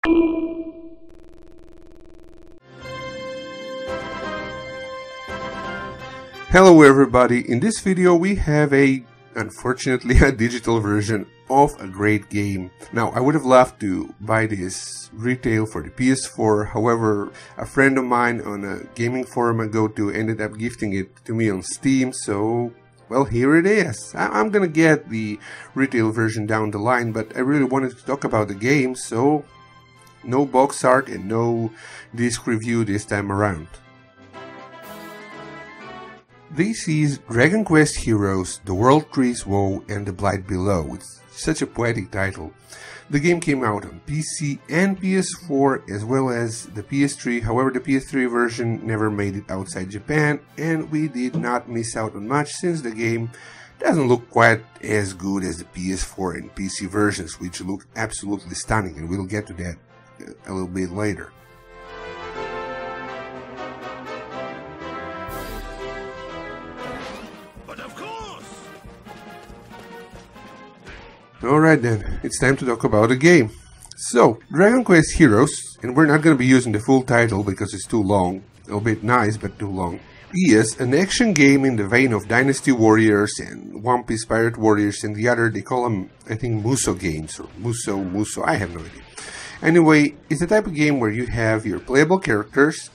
Hello everybody, in this video we have unfortunately a digital version of a great game. Now I would have loved to buy this retail for the PS4, however a friend of mine on a gaming forum I go to ended up gifting it to me on Steam, so well, here it is. I'm gonna get the retail version down the line, but I really wanted to talk about the game, so no box art and no disc review this time around. This is Dragon Quest Heroes, The World Trees Woe and The Blight Below. It's such a poetic title. The game came out on PC and PS4 as well as the PS3, however the PS3 version never made it outside Japan, and we did not miss out on much since the game doesn't look quite as good as the PS4 and PC versions, which look absolutely stunning, and we'll get to that a little bit later. Alright then, it's time to talk about the game. So, Dragon Quest Heroes, and we're not going to be using the full title because it's too long, a bit nice but too long, is an action game in the vein of Dynasty Warriors and One Piece Pirate Warriors and the other, they call them, I think, Muso games, or Muso, I have no idea. Anyway, it's the type of game where you have your playable characters,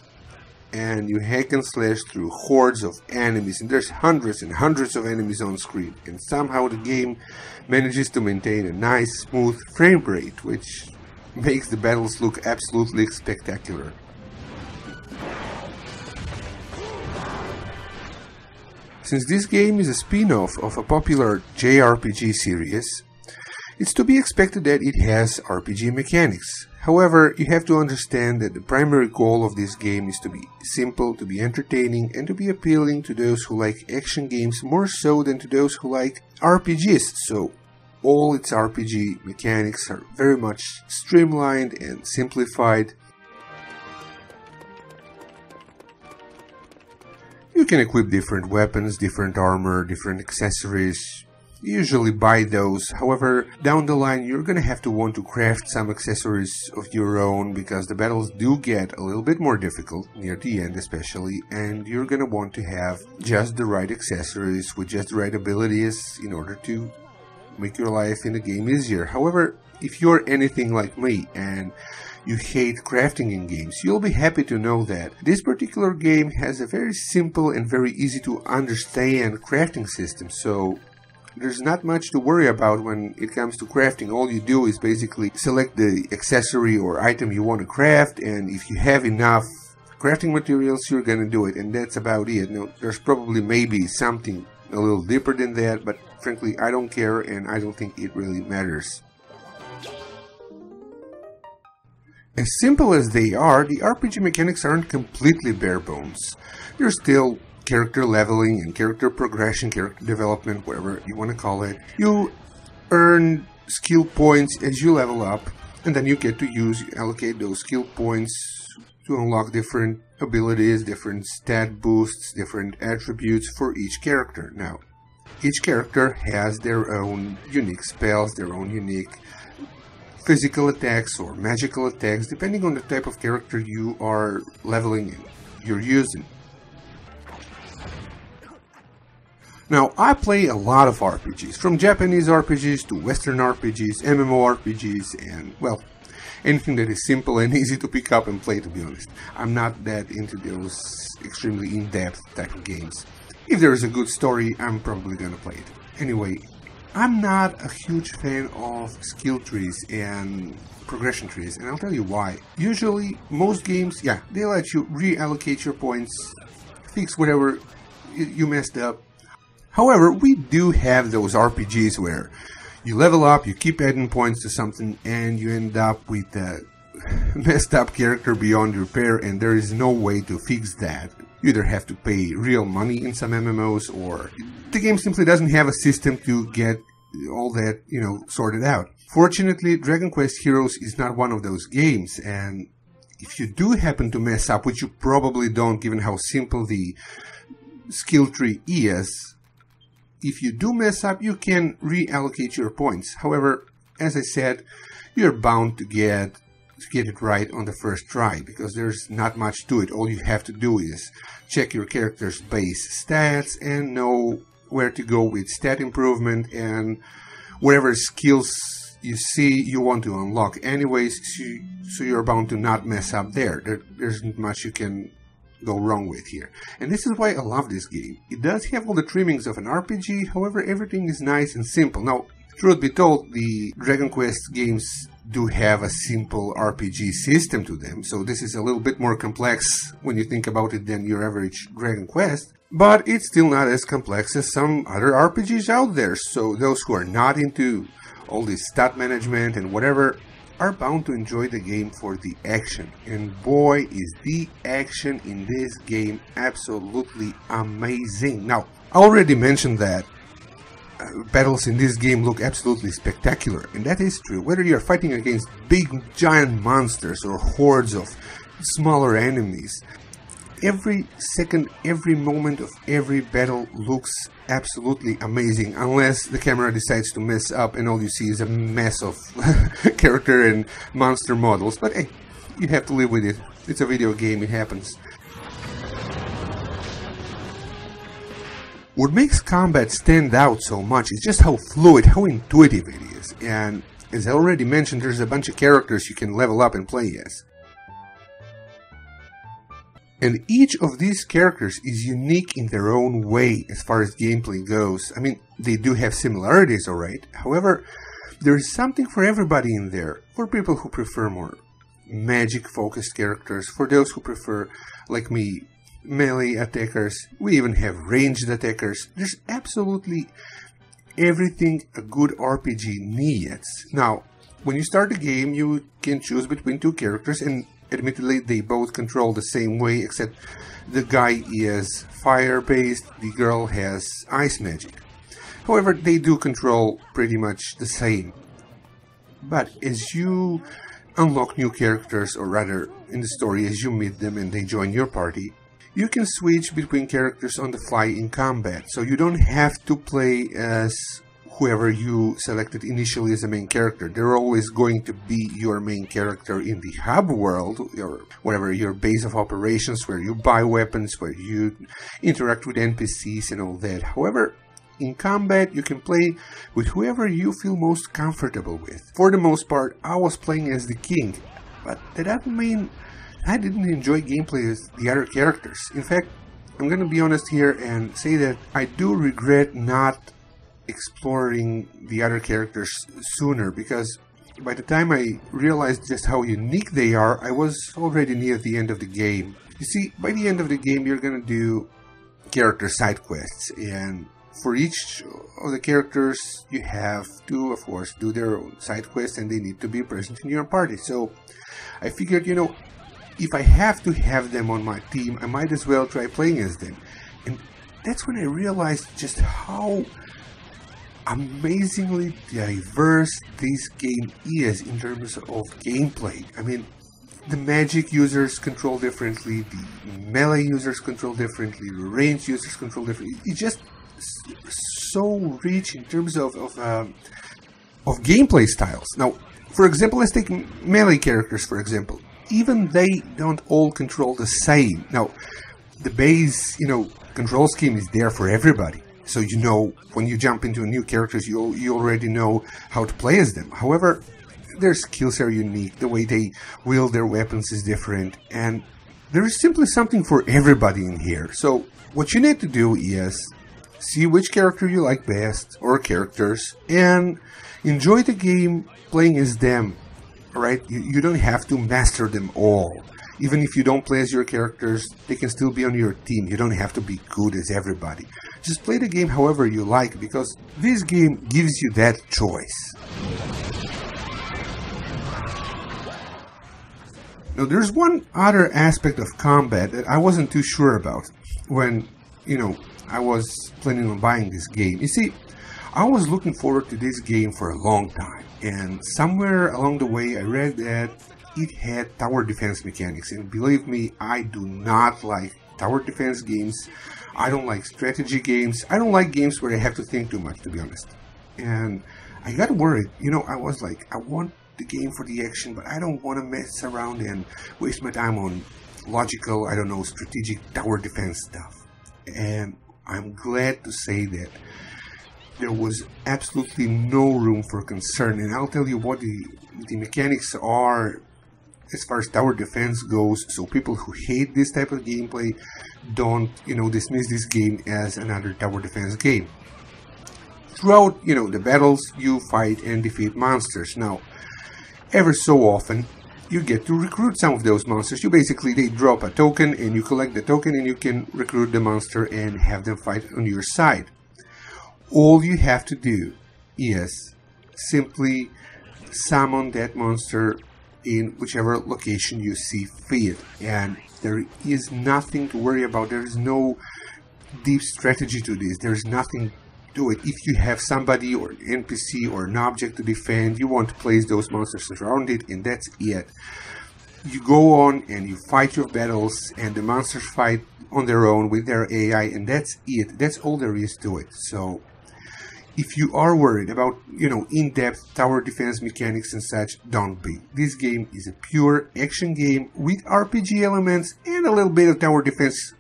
and you hack and slash through hordes of enemies, and there's hundreds and hundreds of enemies on screen, and somehow the game manages to maintain a nice smooth frame rate, which makes the battles look absolutely spectacular. Since this game is a spin-off of a popular JRPG series, it's to be expected that it has RPG mechanics. However, you have to understand that the primary goal of this game is to be simple, to be entertaining, and to be appealing to those who like action games more so than to those who like RPGs. So, all its RPG mechanics are very much streamlined and simplified. You can equip different weapons, different armor, different accessories. You usually buy those, however, down the line you're gonna have to want to craft some accessories of your own because the battles do get a little bit more difficult, near the end especially, and you're gonna want to have just the right accessories with just the right abilities in order to make your life in the game easier. However, if you're anything like me and you hate crafting in games, you'll be happy to know that this particular game has a very simple and very easy to understand crafting system, so there's not much to worry about when it comes to crafting. All you do is basically select the accessory or item you want to craft, and if you have enough crafting materials, you're gonna do it, and that's about it. Now, there's probably maybe something a little deeper than that, but frankly, I don't care, and I don't think it really matters. As simple as they are, the RPG mechanics aren't completely bare bones. There's still character leveling and character progression, character development, whatever you want to call it. You earn skill points as you level up, and then you get to allocate those skill points to unlock different abilities, different stat boosts, different attributes for each character. Now, each character has their own unique spells, their own unique physical attacks or magical attacks, depending on the type of character you are leveling and you're using. Now, I play a lot of RPGs, from Japanese RPGs to Western RPGs, MMORPGs, and, well, anything that is simple and easy to pick up and play, to be honest. I'm not that into those extremely in-depth type of games. If there is a good story, I'm probably gonna play it. Anyway, I'm not a huge fan of skill trees and progression trees, and I'll tell you why. Usually, most games, yeah, they let you reallocate your points, fix whatever you messed up. However, we do have those RPGs where you level up, you keep adding points to something, and you end up with a messed up character beyond repair, and there is no way to fix that. You either have to pay real money in some MMOs, or the game simply doesn't have a system to get all that, sorted out. Fortunately, Dragon Quest Heroes is not one of those games, and if you do happen to mess up, which you probably don't given how simple the skill tree is, if you do mess up, you can reallocate your points. However, as I said, you're bound to get get it right on the first try, because there's not much to it. All you have to do is check your character's base stats and know where to go with stat improvement and whatever skills you see you want to unlock anyways, so you're bound to not mess up there. There's not much you can go wrong with here. And this is why I love this game. It does have all the trimmings of an RPG, however everything is nice and simple. Now, truth be told, the Dragon Quest games do have a simple RPG system to them, so this is a little bit more complex when you think about it than your average Dragon Quest, but it's still not as complex as some other RPGs out there, so those who are not into all this stat management and whatever are bound to enjoy the game for the action. And boy, is the action in this game absolutely amazing. Now, I already mentioned that battles in this game look absolutely spectacular, and that is true. Whether you're fighting against big giant monsters or hordes of smaller enemies, every second, every moment of every battle looks absolutely amazing, unless the camera decides to mess up and all you see is a mess of character and monster models. But hey, you have to live with it. It's a video game, it happens. What makes combat stand out so much is just how fluid, how intuitive it is. And as I already mentioned, there's a bunch of characters you can level up and play as. And each of these characters is unique in their own way as far as gameplay goes. I mean, they do have similarities, alright. However, there is something for everybody in there. For people who prefer more magic-focused characters, for those who prefer, like me, melee attackers, we even have ranged attackers. There's absolutely everything a good RPG needs. Now, when you start the game, you can choose between two characters, and admittedly they both control the same way, except the guy is fire-based, the girl has ice magic. However, they do control pretty much the same. But as you unlock new characters, or rather in the story as you meet them and they join your party, you can switch between characters on the fly in combat, so you don't have to play as whoever you selected initially as a main character. They're always going to be your main character in the hub world, or whatever, your base of operations, where you buy weapons, where you interact with NPCs and all that. However, in combat, you can play with whoever you feel most comfortable with. For the most part, I was playing as the king, but that doesn't mean I didn't enjoy gameplay as the other characters. In fact, I'm gonna be honest here and say that I do regret not exploring the other characters sooner, because by the time I realized just how unique they are, I was already near the end of the game. You see, by the end of the game, you're gonna do character side quests, and for each of the characters, you have to, of course, do their own side quests, and they need to be present in your party. So I figured, you know, if I have to have them on my team, I might as well try playing as them. And that's when I realized just how amazingly diverse this game is in terms of gameplay. I mean, the magic users control differently, the melee users control differently, the range users control differently. It's just so rich in terms of gameplay styles. Now, for example, let's take melee characters, for example. Even they don't all control the same. Now, the base, control scheme is there for everybody. So when you jump into new characters, you already know how to play as them. However, their skills are unique. The way they wield their weapons is different. And there is simply something for everybody in here. So what you need to do is see which character you like best, or characters, and enjoy the game playing as them. Right? You don't have to master them all. Even if you don't play as your characters, they can still be on your team. You don't have to be good as everybody. Just play the game however you like, because this game gives you that choice. Now, there's one other aspect of combat that I wasn't too sure about when, I was planning on buying this game. You see, I was looking forward to this game for a long time, and somewhere along the way I read that it had tower defense mechanics, and believe me, I do not like tower defense games. I don't like strategy games. I don't like games where I have to think too much, to be honest. And I got worried. I was like, I want the game for the action, but I don't want to mess around and waste my time on logical, I don't know, strategic tower defense stuff. And I'm glad to say that there was absolutely no room for concern, and I'll tell you what the mechanics are as far as tower defense goes, so people who hate this type of gameplay don't, dismiss this game as another tower defense game. Throughout, the battles, you fight and defeat monsters. Now, ever so often, you get to recruit some of those monsters. They drop a token, and you collect the token, and you can recruit the monster and have them fight on your side. All you have to do is simply summon that monster in whichever location you see fit, and there is nothing to worry about. There is no deep strategy to this. There is nothing to it. If you have somebody or an NPC or an object to defend, you want to place those monsters around it, and that's it. You go on and you fight your battles, and the monsters fight on their own with their AI, and that's it. That's all there is to it. So if you are worried about, in-depth tower defense mechanics and such, don't be. This game is a pure action game with RPG elements and a little bit of tower defense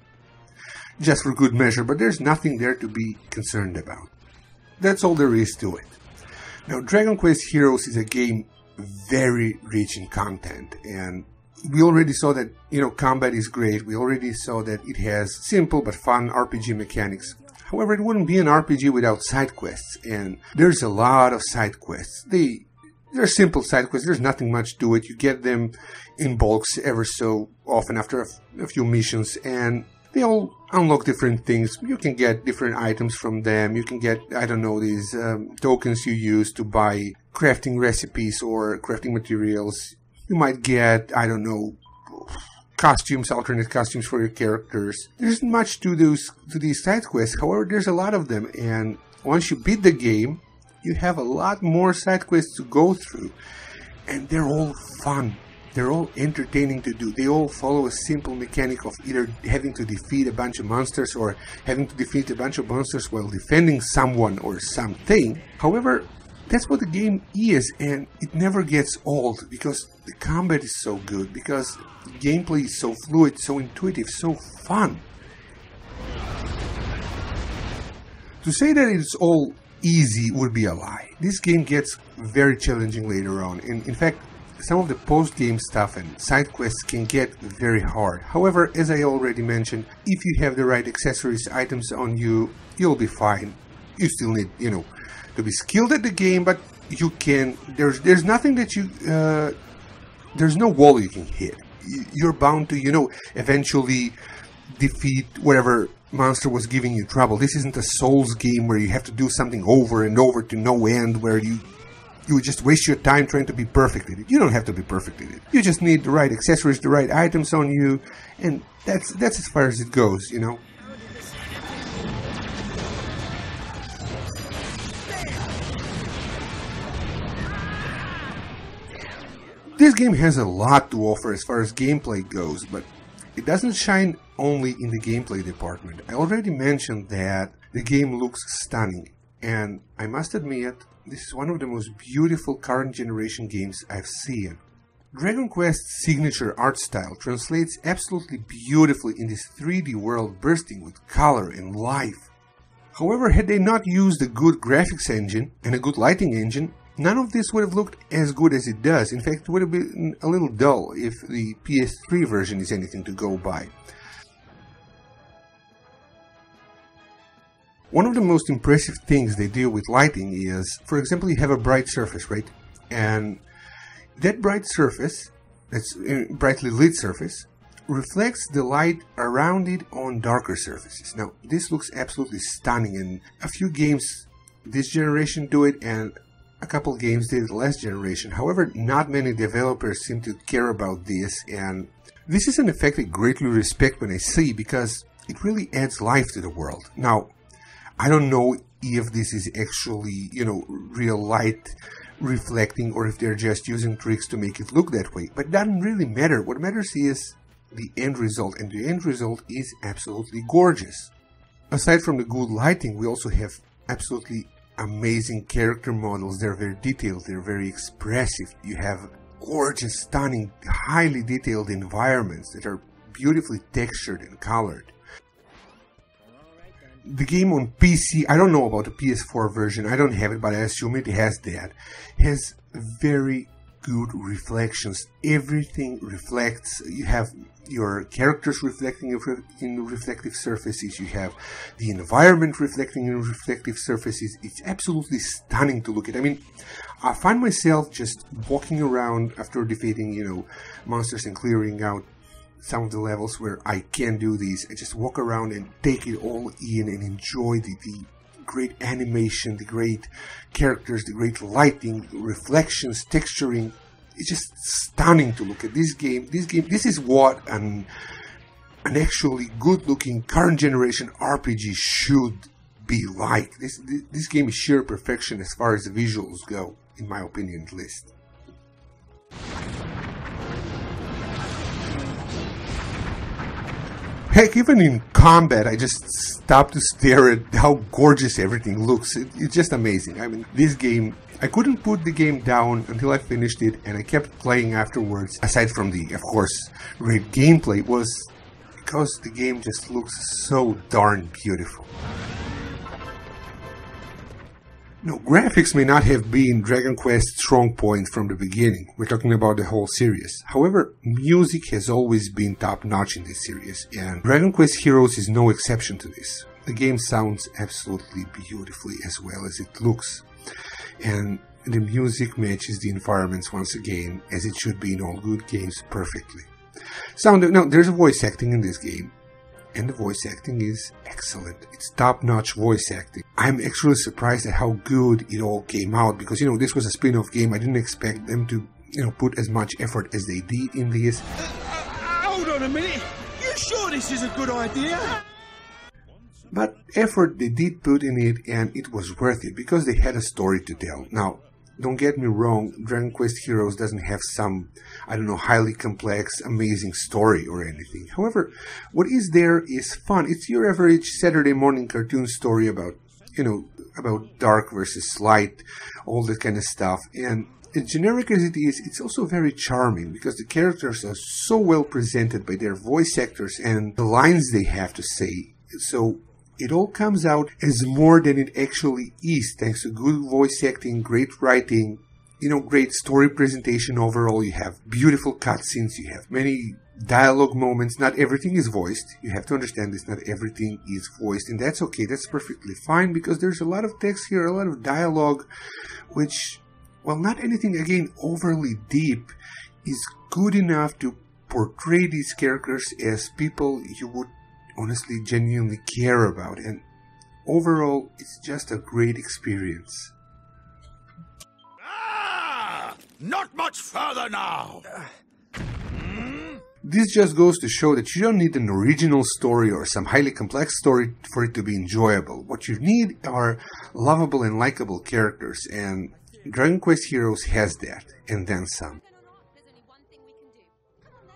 just for good measure, but there's nothing there to be concerned about. That's all there is to it. Now, Dragon Quest Heroes is a game very rich in content, and we already saw that, combat is great. We already saw that it has simple but fun RPG mechanics. However, it wouldn't be an RPG without side quests, and there's a lot of side quests. They're simple side quests. There's nothing much to it. You get them in bulks ever so often after a few missions, and they all unlock different things. You can get different items from them. You can get, these tokens you use to buy crafting recipes or crafting materials. You might get, costumes, alternate costumes for your characters. There isn't much to these side quests. However, there's a lot of them, and once you beat the game, you have a lot more side quests to go through, and they're all fun. They're all entertaining to do. They all follow a simple mechanic of either having to defeat a bunch of monsters or having to defeat a bunch of monsters while defending someone or something. However, that's what the game is, and it never gets old because the combat is so good, because the gameplay is so fluid, so intuitive, so fun. To say that it's all easy would be a lie. This game gets very challenging later on, and in fact, some of the post-game stuff and side quests can get very hard. However, as I already mentioned, if you have the right accessories, items on you, you'll be fine. You still need, to be skilled at the game, but you can, there's nothing that you, there's no wall you can hit. You're bound to, eventually defeat whatever monster was giving you trouble. This isn't a Souls game where you have to do something over and over to no end, where you would just waste your time trying to be perfect at it. You don't have to be perfect at it. You just need the right accessories, the right items on you, and that's as far as it goes, This game has a lot to offer as far as gameplay goes, but it doesn't shine only in the gameplay department. I already mentioned that the game looks stunning, and I must admit, this is one of the most beautiful current generation games I've seen. Dragon Quest's signature art style translates absolutely beautifully in this 3D world bursting with color and life. However, had they not used a good graphics engine and a good lighting engine, none of this would have looked as good as it does. In fact, it would have been a little dull if the PS3 version is anything to go by. One of the most impressive things they do with lighting is, for example, you have a bright surface, right? And that bright surface, that's a brightly lit surface, reflects the light around it on darker surfaces. Now, this looks absolutely stunning, and a few games this generation do it, and a couple games did it last generation. However, not many developers seem to care about this, and this is an effect I greatly respect when I see, because it really adds life to the world. Now, I don't know if this is actually, real light reflecting, or if they're just using tricks to make it look that way. But it doesn't really matter. What matters is the end result, and the end result is absolutely gorgeous. Aside from the good lighting, we also have absolutely amazing character models. They're very detailed, they're very expressive. You have gorgeous, stunning, highly detailed environments that are beautifully textured and colored. The game on PC, I don't know about the PS4 version, I don't have it, but I assume it has that, has very good reflections. Everything reflects. You have your characters reflecting in reflective surfaces, you have the environment reflecting in reflective surfaces. It's absolutely stunning to look at. I mean, I find myself just walking around after defeating, monsters and clearing out some of the levels where I can do these. I just walk around and take it all in and enjoy the great animation, the great characters, the great lighting, reflections, texturing. It's just stunning to look at this game. This is what an actually good-looking current generation RPG should be like. This game is sheer perfection as far as the visuals go, in my opinion at least. Heck, even in combat, I just stopped to stare at how gorgeous everything looks. It's just amazing. I mean, this game, I couldn't put the game down until I finished it, and I kept playing afterwards. Aside from the, of course, great gameplay, was because the game just looks so darn beautiful. Now, graphics may not have been Dragon Quest's strong point from the beginning. We're talking about the whole series. However, music has always been top-notch in this series, and Dragon Quest Heroes is no exception to this. The game sounds absolutely beautifully as well as it looks. And the music matches the environments once again, as it should be in all good games, perfectly. Now, there's voice acting in this game, and the voice acting is excellent. It's top-notch voice acting. I'm actually surprised at how good it all came out, because, this was a spin-off game. I didn't expect them to, put as much effort as they did in this. Hold on a minute. You sure this is a good idea? But effort they did put in it, and it was worth it, because they had a story to tell. Now, don't get me wrong, Dragon Quest Heroes doesn't have some, highly complex, amazing story or anything. However, what is there is fun. It's your average Saturday morning cartoon story about, about dark versus light, all that kind of stuff. And as generic as it is, it's also very charming, because the characters are so well presented by their voice actors and the lines they have to say. So it all comes out as more than it actually is, thanks to good voice acting, great writing, great story presentation overall. You have beautiful cutscenes, you have many dialogue moments. Not everything is voiced. You have to understand this, not everything is voiced, and that's okay, that's perfectly fine, because there's a lot of text here, a lot of dialogue, which, well, not anything, again, overly deep, is good enough to portray these characters as people you would honestly genuinely care about, and overall it's just a great experience. Not much further now. This just goes to show that you don't need an original story or some highly complex story for it to be enjoyable. What you need are lovable and likable characters, and Dragon Quest Heroes has that, and then some.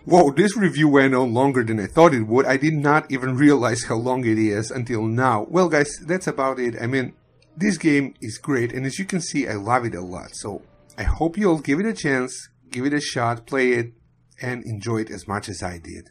Whoa, this review went on longer than I thought it would. I did not even realize how long it is until now. Well, guys, that's about it. I mean, this game is great, and as you can see, I love it a lot. So I hope you'll give it a chance, give it a shot, play it, and enjoy it as much as I did.